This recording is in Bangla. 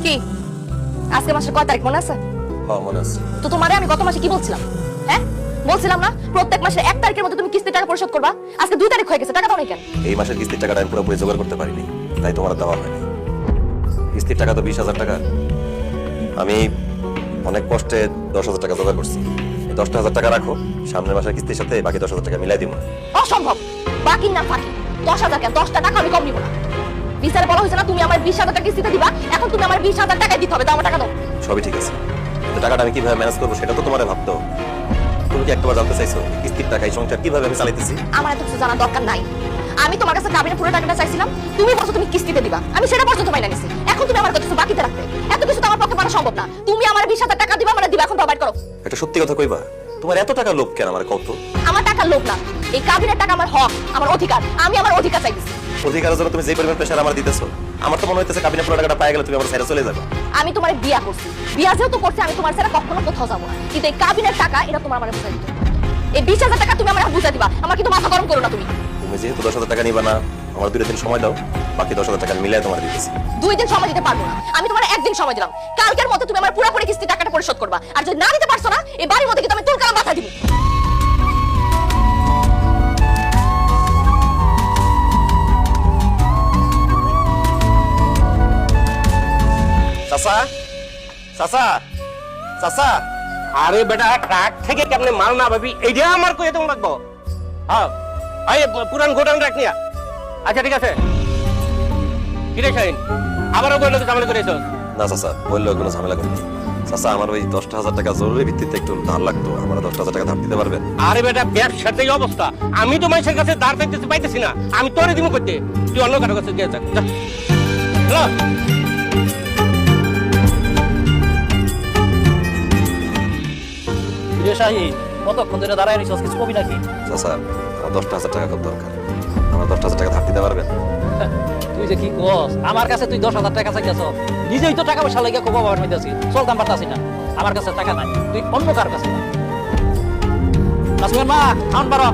কি আজকে মাসের কয় তারিখ মনে আছে? হ্যাঁ মনে আছে। তো তোমারে আমি গত মাসে কি বলছিলাম? হ্যাঁ বলছিলাম না প্রত্যেক মাসে 1 তারিখের মধ্যে তুমি কিস্তির টাকা পরিশোধ করবা। আজকে 2 তারিখ হয়ে গেছে, টাকা দাও না কেন? এই মাসের কিস্তির টাকাটা আমি পুরোপুরি জোগাড় করতে পারিনি, তাই তোমার দেওয়া হয়নি। কিস্তির টাকা তো 20,000 টাকা। আমি অনেক কষ্টে 10,000 টাকা জোগাড় করছি। এই 10,000 টাকা রাখো, সামনের মাসের কিস্তির সাথে বাকি 10,000 টাকা মিলাই দিব। অসম্ভব। বাকি না ফাঁকি 10,000 কেন? 10টা টাকা আমি কম নিব না। বিচারে বলা হয়েছে না তুমি আমার 20,000 টাকা কিস্তিতে দিবা, এখন তুমি আমার 20,000 টাকা দিতে হবে। দাও আমার টাকা দাও। সবই ঠিক আছে, কিন্তু টাকাটা আমি কিভাবে ম্যানেজ করবো সেটা তো তোমার ভাবতে হবে। তুমি কি একবার জানতে চাইছো কিস্তির টাকায় সংসার কিভাবে আমি চালাইতেছি? আমার এত কিছু জানার দরকার নাই। আমি তোমার কাছে কাবিনে পুরো টাকাটা চাইছিলাম, তুমি বলছো তুমি কিস্তিতে দিবা, আমি সেটা পর্যন্ত মাইনা নিছি। এখন তুমি আমার কিছু বাকিতে রাখতে, এত কিছু তো আমার পক্ষে মানা সম্ভব না। তুমি আমার 20,000 টাকা দিবা মানে দিবা, এখন দাও, বাইর করো। এটা সত্যি কথা কইবা? তোমার এত টাকা লোভ কেন আমার কত? আমার টাকার লোভ না, এই কাবিনের টাকা আমার হক, আমার অধিকার। আমি আমার অধিকার চাইতেছি। অধিকারের জন্য তুমি যে পরিমাণ প্রেশার আমার দিতেছো, আমার তো মনে হইতেছে কাবিনে পুরো টাকাটা পাই গেলে তুমি আমার ছেড়ে চলে যাবে। আমি তোমার বিয়া করছি, বিয়া যেহেতু করছি আমি তোমার ছাড়া কখনো কোথাও যাবো না। কিন্তু এই কাবিনের টাকা এটা তোমার মানে বুঝাই দিতে হবে। এই 20,000 টাকা তুমি আমার বুঝাই দিবা, আমার কিন্তু মাথা গরম করো না তুমি। তুমি যেহেতু 10,000 টাকা নিবা না, আমার 2 দিন সময় দাও, বাকি 10,000 টাকা মিলাই তোমার দিতেছি। 2 দিন সময় দিতে পারবো না, আমি তোমার 1 দিন সময় দিলাম। কালকের মধ্যে তুমি আমার পুরোপুরি কিস্তি টাকাটা পরিশোধ করবা। আর যদি না দিতে পারছো না, এই বাড়ির মধ্যে কিন্তু আমি তুলকালাম মাথা দিব। চাচা, চাচা, চাচা। আরে বেটা ট্রাক থেকে কেমনে মাল না ভাবি এইটা আমার কই এত লাগবো। হ্যাঁ আই পুরান গোডাউন রাখ নিয়া। আচ্ছা ঠিক আছে। কি রে শাইন, আবারও বললো তো ঝামেলা করেছো? না চাচা, বললেও কোনো ঝামেলা করিনি। চাচা আমার ওই 10,000 টাকা জরুরি ভিত্তিতে একটু ধার লাগতো, আমার 10,000 টাকা ধার দিতে পারবেন? আরে বেটা ব্যবসার এই অবস্থা, আমি তো মানুষের কাছে দাঁড় পাইতেছি পাইতেছি না, আমি তোরে দিব করতে, তুই অন্য কারো কাছে দিয়ে যা। চলো। কতক্ষণ ধরে দাঁড়ায় রইছস, কিছু কবি নাকি? চাচা আমার 10,000 টাকা খুব দরকার, আমার 10,000 টাকা ধার দিতে পারবেন? তুই যে কি কস, আমার কাছে তুই 10,000 টাকা চাইতেছ? নিজেই তো টাকা পয়সা লাগিয়ে খুব অভাবের মধ্যে আছি, চলতাম পারতাছি না। আমার কাছে টাকা নাই, তুই অন্য কার কাছে। নাসমিনের মা খাওন পারো।